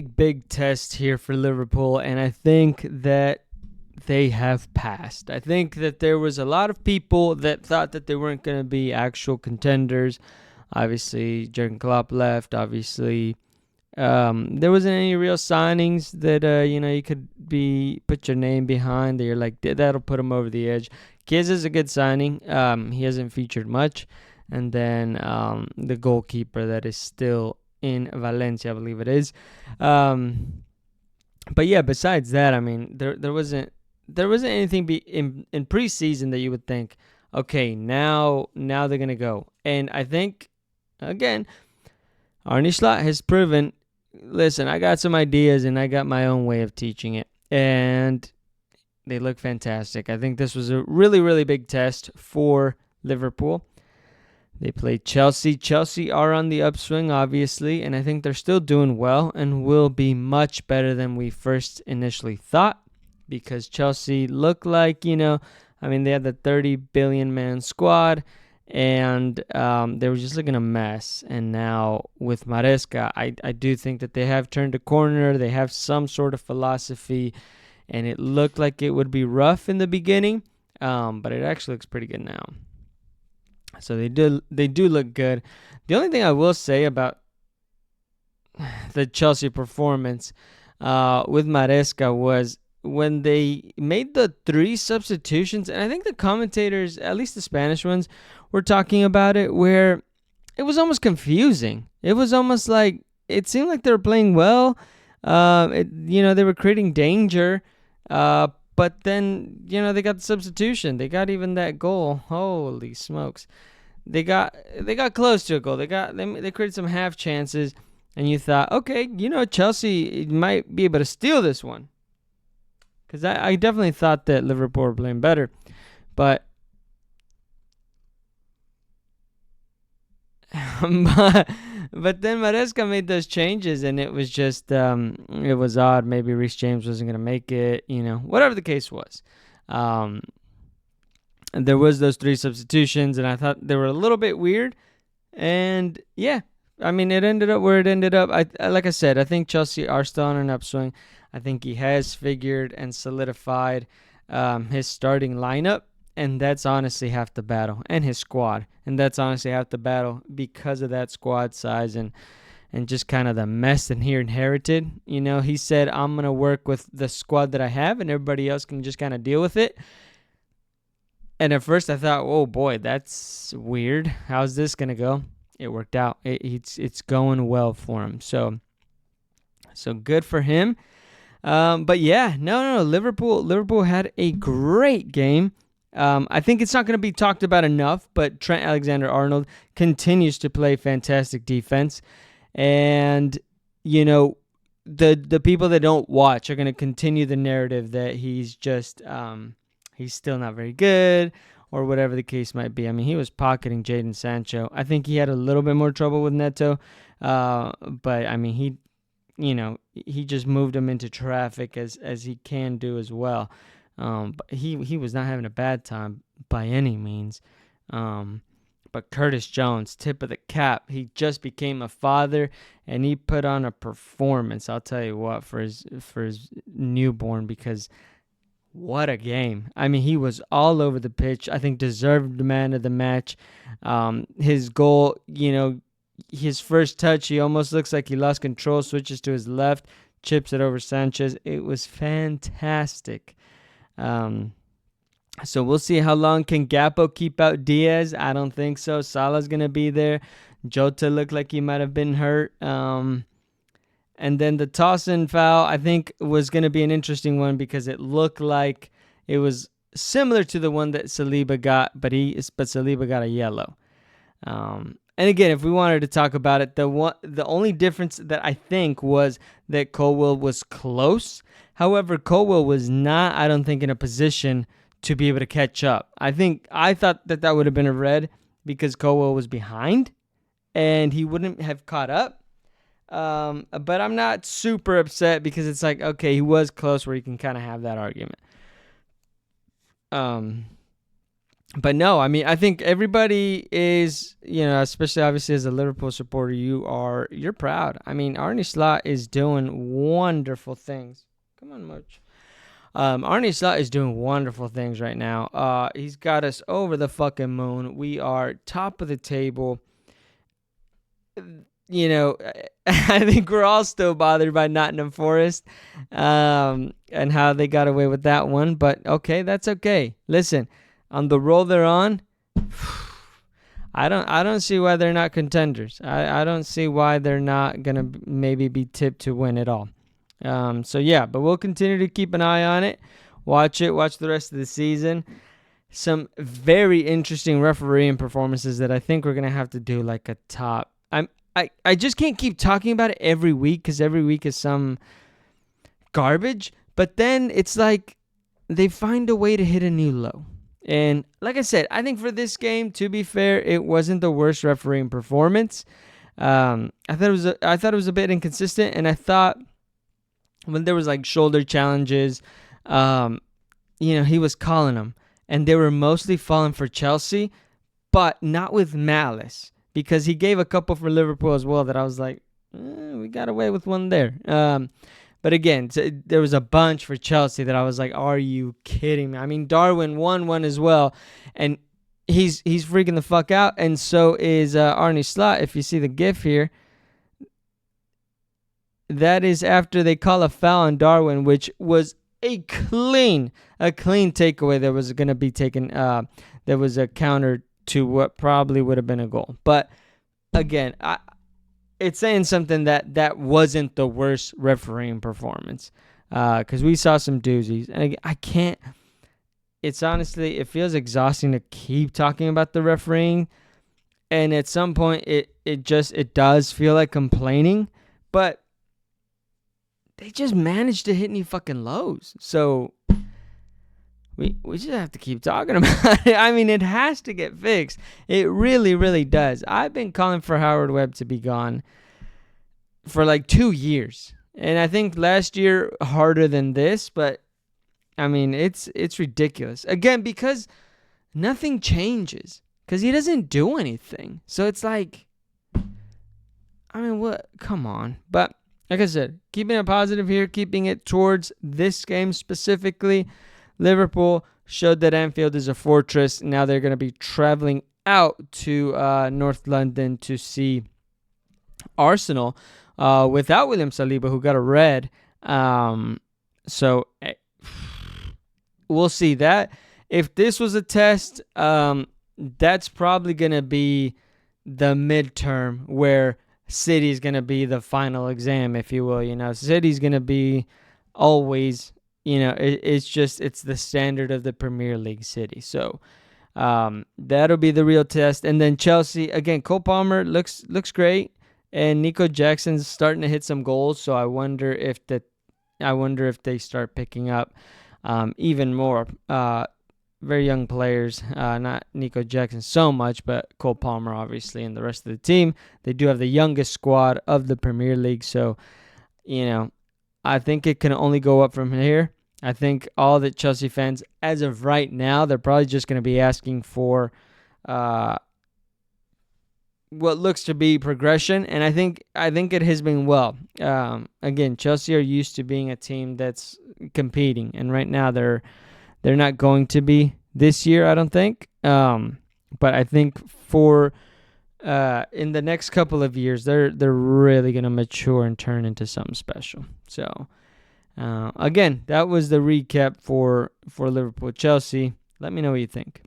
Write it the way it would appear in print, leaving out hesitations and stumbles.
big test here for Liverpool, and I think that they have passed. I think that there was a lot of people that thought that they weren't going to be actual contenders. Obviously, Jurgen Klopp left. Obviously, there wasn't any real signings that you could put your name behind. That you're like that'll put him over the edge. Chiesa a good signing. He hasn't featured much, and then the goalkeeper that is still in Valencia, I believe it is. But yeah, besides that, I mean, there wasn't anything in preseason that you would think, okay, now they're gonna go. And I think again, Arne Slot has proven, listen, I got some ideas and I got my own way of teaching it, and they look fantastic. I think this was a really big test for Liverpool. They played Chelsea. Chelsea are on the upswing, obviously, and I think they're still doing well and will be much better than we first initially thought, because Chelsea looked like, they had the 30 billion man squad, and they were just looking a mess. And now with Maresca, I do think that they have turned a corner. They have some sort of philosophy, and it looked like it would be rough in the beginning, but it actually looks pretty good now. So they do look good. The only thing I will say about the Chelsea performance with Maresca was when they made the 3 substitutions, and I think the commentators, at least the Spanish ones, were talking about it, where it was almost confusing. It was almost like it seemed like they were playing well. They were creating danger, but then they got the substitution. They got even that goal. Holy smokes! They got close to a goal. They created some half chances, and you thought, okay, Chelsea might be able to steal this one. Because I definitely thought that Liverpool were playing better. But but then Maresca made those changes, and it was just, it was odd. Maybe Reece James wasn't going to make it, whatever the case was. And there was those 3 substitutions, and I thought they were a little bit weird. And yeah, I mean, it ended up where it ended up. Like I said, I think Chelsea are still on an upswing. I think he has figured and solidified his starting lineup, and that's honestly half the battle, and his squad. And that's honestly half the battle because of that squad size and just kind of the mess that he inherited. He said, I'm going to work with the squad that I have, and everybody else can just kind of deal with it. And at first I thought, oh boy, that's weird. How's this going to go? It worked out. It's going well for him. So good for him. But yeah, no. Liverpool had a great game. I think it's not going to be talked about enough, but Trent Alexander-Arnold continues to play fantastic defense. And, the people that don't watch are going to continue the narrative that he's just, he's still not very good, or whatever the case might be. I mean, he was pocketing Jadon Sancho. I think he had a little bit more trouble with Neto. But, I mean, he just moved him into traffic as he can do as well. But he was not having a bad time by any means. But Curtis Jones, tip of the cap. He just became a father, and he put on a performance. I'll tell you what, for his newborn, because what a game. I mean, he was all over the pitch. I think deserved the man of the match. His goal, his first touch, he almost looks like he lost control, switches to his left, chips it over Sanchez. It was fantastic. So we'll see how long can Gakpo keep out Diaz. I don't think so. Salah's going to be there. Jota looked like he might have been hurt. And then the toss-in foul, I think, was going to be an interesting one, because it looked like it was similar to the one that Saliba got, but Saliba got a yellow. And again, if we wanted to talk about it, the only difference that I think was that Colwill was close. However, Colwill was not, I don't think, in a position to be able to catch up. I thought that would have been a red, because Colwill was behind and he wouldn't have caught up. But I'm not super upset, because it's like, okay, he was close, where you can kind of have that argument. But no, I mean, I think everybody is, especially obviously as a Liverpool supporter, you're proud. I mean, Arne Slot is doing wonderful things. Come on, Moch. Arne Slot is doing wonderful things right now. He's got us over the fucking moon. We are top of the table. I think we're all still bothered by Nottingham Forest, and how they got away with that one. But okay, that's okay. Listen, on the roll they're on, I don't see why they're not contenders. I don't see why they're not gonna maybe be tipped to win at all. So yeah, but we'll continue to keep an eye on it. Watch the rest of the season. Some very interesting refereeing performances that I think we're gonna have to do like a top. I just can't keep talking about it every week because every week is some garbage. But then it's like they find a way to hit a new low. And like I said, I think for this game, to be fair, it wasn't the worst refereeing performance. I thought it was a bit inconsistent, and I thought when there was like shoulder challenges, he was calling them, and they were mostly falling for Chelsea, but not with malice, because he gave a couple for Liverpool as well that I was like, we got away with one there. But again, there was a bunch for Chelsea that I was like, are you kidding me? I mean, Darwin won one as well, and he's freaking the fuck out, and so is Arne Slot. If you see the gif here, that is after they call a foul on Darwin, which was a clean takeaway that was going to be taken. There was a counter to what probably would have been a goal. But again, it's saying something that wasn't the worst refereeing performance, because we saw some doozies. And I can't, it feels exhausting to keep talking about the refereeing. And at some point, it does feel like complaining. But they just managed to hit any fucking lows. So we just have to keep talking about it. I mean, it has to get fixed. It really, really does. I've been calling for Howard Webb to be gone for like 2 years. And I think last year harder than this, but I mean, it's ridiculous. Again, because nothing changes. Because he doesn't do anything. So it's like, I mean, what? Come on. But like I said, keeping it positive here, keeping it towards this game specifically. Liverpool showed that Anfield is a fortress. Now they're going to be traveling out to North London to see Arsenal without William Saliba, who got a red. So we'll see that. If this was a test, that's probably going to be the midterm where City's going to be the final exam, if you will. City's going to be always, it's the standard of the Premier League, City. So that'll be the real test. And then Chelsea, again, Cole Palmer looks great, and Nico Jackson's starting to hit some goals. So I wonder if they start picking up even more very young players, not Nico Jackson so much, but Cole Palmer, obviously, and the rest of the team. They do have the youngest squad of the Premier League, so, I think it can only go up from here. I think all the Chelsea fans, as of right now, they're probably just going to be asking for what looks to be progression, and I think it has been well. Again, Chelsea are used to being a team that's competing, and right now they're not going to be this year, I don't think. But I think for in the next couple of years, they're really going to mature and turn into something special. So, again, that was the recap for Liverpool Chelsea. Let me know what you think.